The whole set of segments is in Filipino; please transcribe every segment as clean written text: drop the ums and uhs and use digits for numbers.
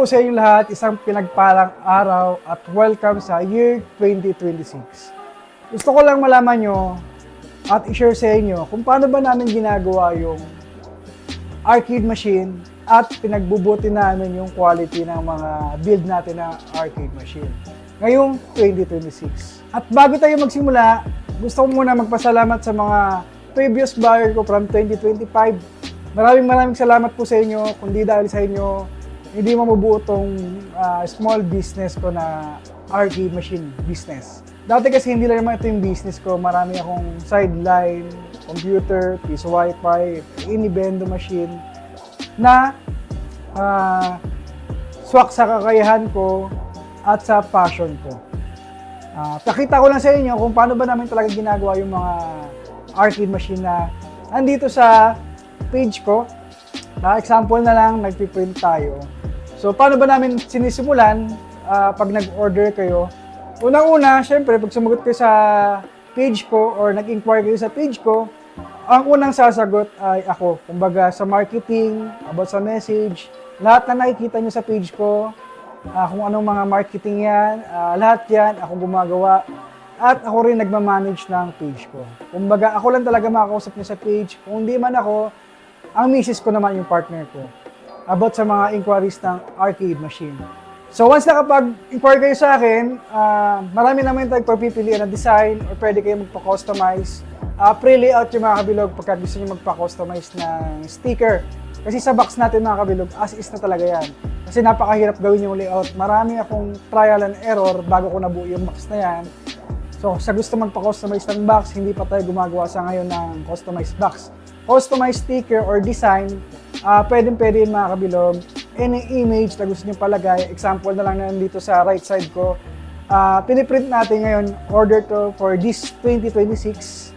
po sa inyo lahat, isang pinagpalang araw at welcome sa year 2026. Gusto ko lang malaman nyo at i-share sa inyo kung paano ba namin ginagawa yung arcade machine at pinagbubuti namin yung quality ng mga build natin na arcade machine ngayong 2026. At bago tayo magsimula, gusto ko muna magpasalamat sa mga previous buyer ko from 2025. Maraming salamat po sa inyo. Kundi dahil sa inyo, hindi mabubuo tong small business ko na arcade machine business. Dati kasi hindi lang naman ito yung business ko. Marami akong sideline, computer, piece wifi, inibendo machine na swak sa kakayahan ko at sa passion ko. Pakita ko lang sa inyo kung paano ba namin talaga ginagawa yung mga arcade machine na andito sa page ko. Example na lang, nagpiprint tayo. So, paano ba namin sinisimulan pag nag-order kayo? Unang-una, syempre, pag sumagot kayo sa page ko or nag-inquire kayo sa page ko, ang unang sasagot ay ako. Kumbaga, sa marketing, about sa message, lahat na nakikita nyo sa page ko, kung anong mga marketing yan, lahat yan, ako gumagawa. At ako rin nagmamanage ng page ko. Kumbaga, ako lang talaga makakausap nyo sa page. Kung hindi man ako, ang misis ko naman yung partner ko about sa mga inquiries ng arcade machine. So once nakapag-inquire kayo sa akin, marami naman tayo pagpipilian na design or pwede kayo magpa-customize. Pre-layout yung mga kabilog pagka gusto nyo magpa-customize ng sticker. Kasi sa box natin mga kabilog, as is na talaga yan. Kasi napakahirap gawin yung layout. Marami akong trial and error bago ko nabuo yung box na yan. So sa gusto magpa-customize ng box, hindi pa tayo gumagawa sa ngayon ng customized box. Customized sticker or design, pwede yun mga kabilog. Any image na gusto nyo palagay, example na lang na dito sa right side ko, piniprint natin ngayon, order to for this 2026.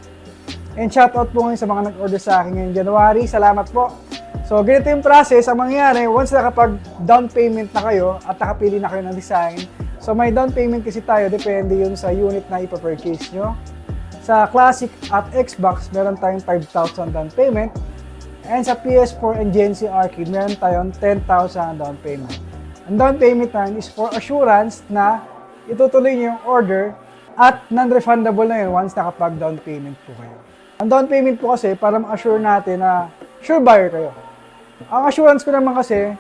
And shoutout po ngayon sa mga nag-order sa akin ngayong January, salamat po. So ganito yung process, ang mangyayari, once nakapag down payment na kayo at nakapili na kayo ng design, so may down payment kasi tayo, depende yun sa unit na ipapurchase nyo. Sa Classic at Xbox, meron tayong 5,000 down payment. And sa PS4 and Gen Z Arcade, meron tayong 10,000 down payment. Ang down payment na is for assurance na itutuloy niyo yung order at non-refundable na yun once nakapag-down payment po kayo. Ang down payment po kasi para ma-assure natin na sure buyer kayo. Ang assurance ko naman kasi,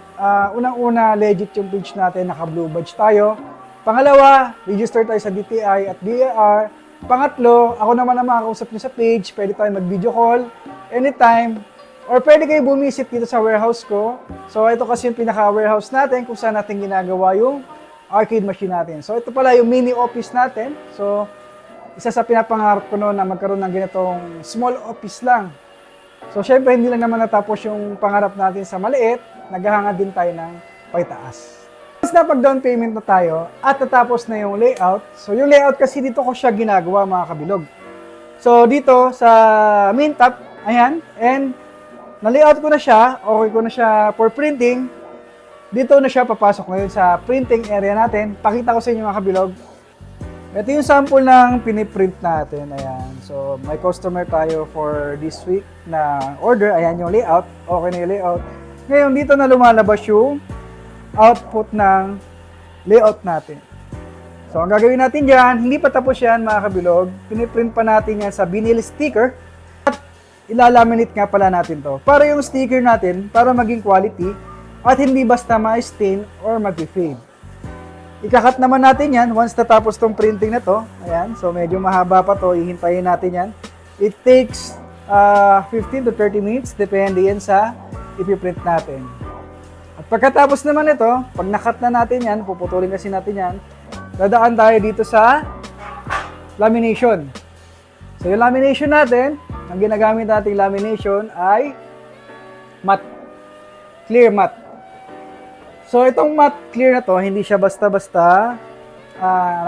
unang-una legit yung page natin, naka-blue badge tayo. Pangalawa, register tayo sa DTI at BAR. Pangatlo, ako naman ang makakausap nyo sa page, pwede tayo mag-video call anytime, or pwede kayo bumisit dito sa warehouse ko. So ito kasi yung pinaka-warehouse natin kung saan natin ginagawa yung arcade machine natin. So ito pala yung mini office natin. So isa sa pinapangarap ko noon na magkaroon ng ganitong small office lang. So syempre hindi lang naman natapos yung pangarap natin sa maliit, naghahangad din tayo ng paitaas. Once napag-down payment na tayo at natapos na yung layout, so yung layout kasi dito ko siya ginagawa mga kabilog. So dito sa main tab, ayan, and na-layout ko na siya, okay ko na siya for printing. Dito na siya papasok ngayon sa printing area natin. Pakita ko sa inyo mga kabilog. Ito yung sample ng piniprint natin, ayan. So may customer tayo for this week na order, ayan yung layout, okay na yung layout. Ngayon dito na lumalabas yung output ng layout natin. So, ang gagawin natin dyan, hindi pa tapos yan mga kabilog. Piniprint pa natin yan sa vinyl sticker at ilalaminate nga pala natin to. Para yung sticker natin, para maging quality at hindi basta ma-stain or mag-fade. Ikakat naman natin yan once natapos tong printing na to. Ayan, so medyo mahaba pa to, ihintayin natin yan. It takes 15 to 30 minutes, depende yan sa ipiprint natin. At pagkatapos naman ito, pag nakat na natin yan, puputulin kasi natin yan, dadaan tayo dito sa lamination. So yung lamination natin, ang ginagamit nating lamination ay matte, clear matte. So itong matte clear na to, hindi siya basta-basta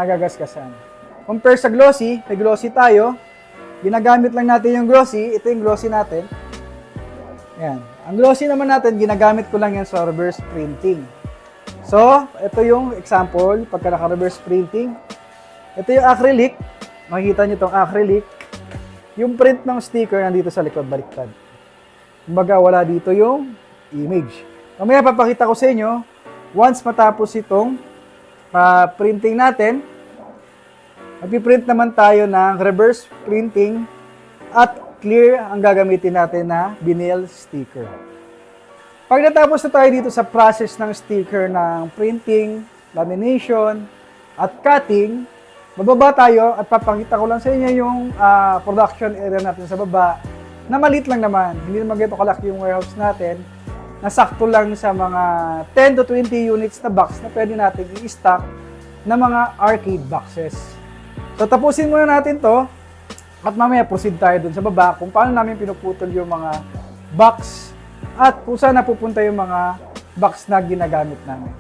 nagagasgasan. Compare sa glossy, may glossy tayo, ginagamit lang natin yung glossy, ito yung glossy natin. Yan. Ang glossy naman natin, ginagamit ko lang yan sa reverse printing. So, ito yung example, pagka naka-reverse printing. Ito yung acrylic. Makikita nyo itong acrylic. Yung print ng sticker nandito sa likod, baliktad. Kumbaga, wala dito yung image. Mamaya papakita ko sa inyo once matapos itong printing natin, magpiprint naman tayo ng reverse printing at clear ang gagamitin natin na vinyl sticker. Pag natapos na tayo dito sa process ng sticker ng printing, lamination, at cutting, bababa tayo at papakita ko lang sa inyo yung production area natin sa baba na maliit lang naman. Hindi naman ganito kalaki yung warehouse natin. Nasakto lang sa mga 10 to 20 units na box na pwede natin i-stock na mga arcade boxes. So tapusin muna natin to at mamaya proceed tayo dun sa baba kung paano namin pinuputol yung mga box at kung saan napupunta yung mga box na ginagamit namin.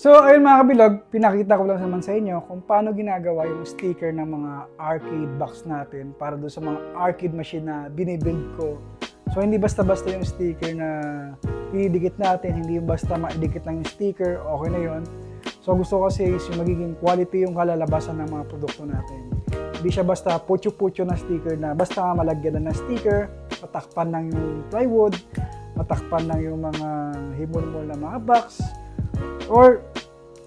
So, ayun mga kabilog, pinakita ko lang naman sa inyo kung paano ginagawa yung sticker ng mga arcade box natin para doon sa mga arcade machine na binibuild ko. So, hindi basta-basta yung sticker na ididikit natin, hindi yung basta maidikit lang yung sticker, okay na yon. So, gusto ko kasi is yung magiging quality yung kalalabasan ng mga produkto natin. Hindi siya basta putyo-putyo na sticker na basta malagyan na ng sticker, matakpan lang yung plywood, matakpan lang yung mga himul-mul na mga box, or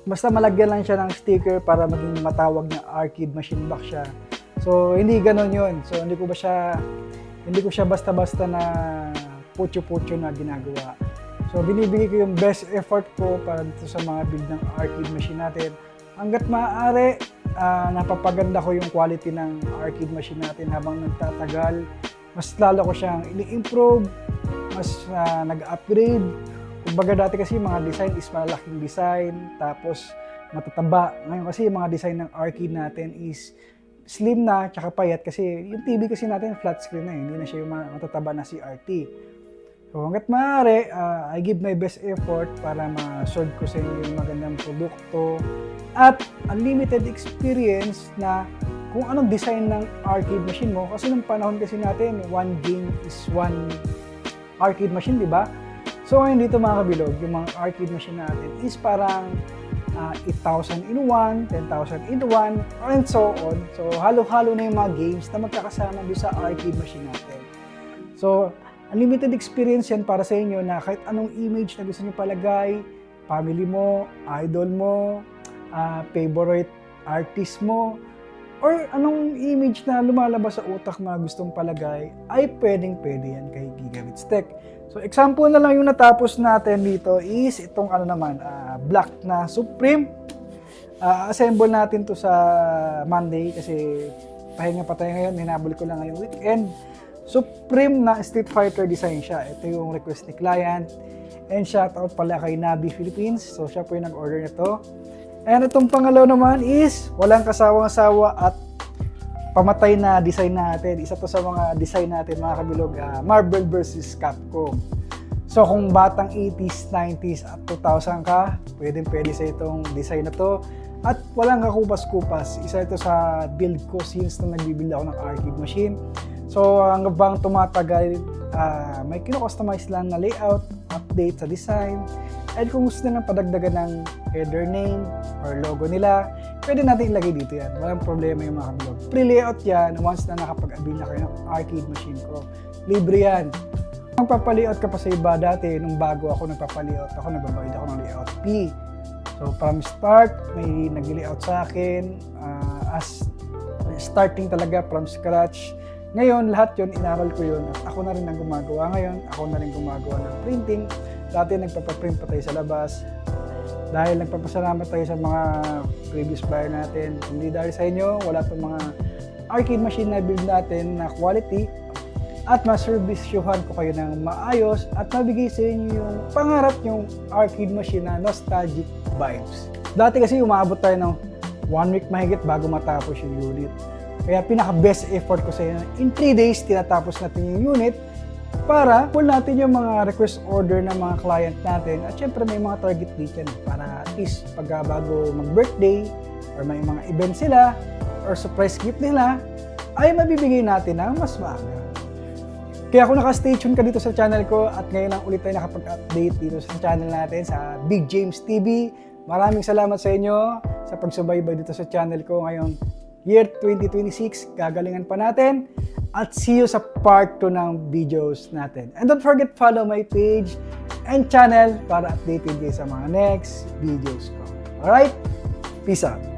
basta malagyan lang siya ng sticker para maging matawag na arcade machine box siya. So, hindi ganon yun. So, hindi ko siya basta-basta na putyo-putyo na ginagawa. So, binibigay ko yung best effort ko para dito sa mga build ng arcade machine natin. Hanggat maaari, napapaganda ko yung quality ng arcade machine natin habang nagtatagal. Mas lalo ko siyang ini-improve, mas nag-upgrade. Kumbaga dati kasi mga design is malalaking design, tapos matataba. Ngayon kasi yung mga design ng arcade natin is slim na, tsaka payat kasi yung TV kasi natin flat screen na, hindi na siya yung matataba na CRT. So hanggat maaari, I give my best effort para ma-solve ko sa inyo yung magandang produkto at unlimited experience na kung anong design ng arcade machine mo. Kasi nung panahon kasi natin, one game is one arcade machine, di ba? So ngayon dito mga kabilog, yung mga arcade machine natin is parang 8,000 in 1, 10,000 in 1, and so on. So halo-halo na yung mga games na magkakasama doon sa arcade machine natin. So unlimited experience yan para sa inyo na kahit anong image na gusto nyo palagay, family mo, idol mo, favorite artist mo, or anong image na lumalabas sa utak na gustong palagay, ay pwedeng-pwede yan kay Gigabits Tech. So example na lang yung natapos natin dito is itong black na Supreme. Assemble natin to sa Monday kasi pahinga pa tayo ngayon, hinabol ko lang ngayong weekend. Supreme na Street Fighter design siya. Ito yung request ni client. And shoutout pala kay Nabi Philippines. So siya po yung nag-order nito. And itong pangalaw naman is walang kasawang-sawa at pamatay na design natin. Isa to sa mga design natin mga kabilog, Marvel vs. Capcom. So kung batang 80s, 90s at 2000 ka, pwede sa itong design na to. At walang kakupas-kupas. Isa ito sa build ko since na nagbibuild ako ng arcade machine. So hanggang tumatagal, may kino-customize lang na layout, update sa design. And kung gusto nilang padagdagan ng header name or logo nila, pwede natin ilagay dito yan. Walang problema yung mga kabilog. Pre-layout yan once na nakapag-avail na kayo ng arcade machine ko. Libre yan. Kung papalayout ka pa sa iba dati, nung bago ako nagpapalayout ako, nagbabayad ako ng layout fee. So from start, may nag-layout sa akin as starting talaga from scratch. Ngayon, lahat yun, inaral ko yun. At ako na rin ang gumagawa ngayon. Ako na rin gumagawa ng printing. Dati nagpapaprint pa tayo sa labas. Dahil nagpapasalamat tayo sa mga previous buyer natin. Hindi dahil sa inyo, wala itong mga arcade machine na build natin na quality. At maservisyuhan ko kayo ng maayos at mabigay sa inyo yung pangarap yung arcade machine na nostalgic vibes. Dati kasi umabot tayo ng 1 week mahigit bago matapos yung unit. Kaya pinaka-best effort ko sa inyo, in 3 days, tinatapos natin yung unit para pull natin yung mga request order ng mga client natin. At syempre may mga target date yan para at least pag bago mag-birthday or may mga event sila or surprise gift nila, ay mabibigay natin ng mas maaga. Kaya kung naka-stay tuned ka dito sa channel ko at ngayon lang ulit tayo nakapag-update dito sa channel natin sa Big James TV, maraming salamat sa inyo sa pagsubaybay dito sa channel ko ngayon. Year 2026, gagalingan pa natin at see you sa part 2 ng videos natin. And don't forget follow my page and channel para updated kayo sa mga next videos ko. Alright? Peace out!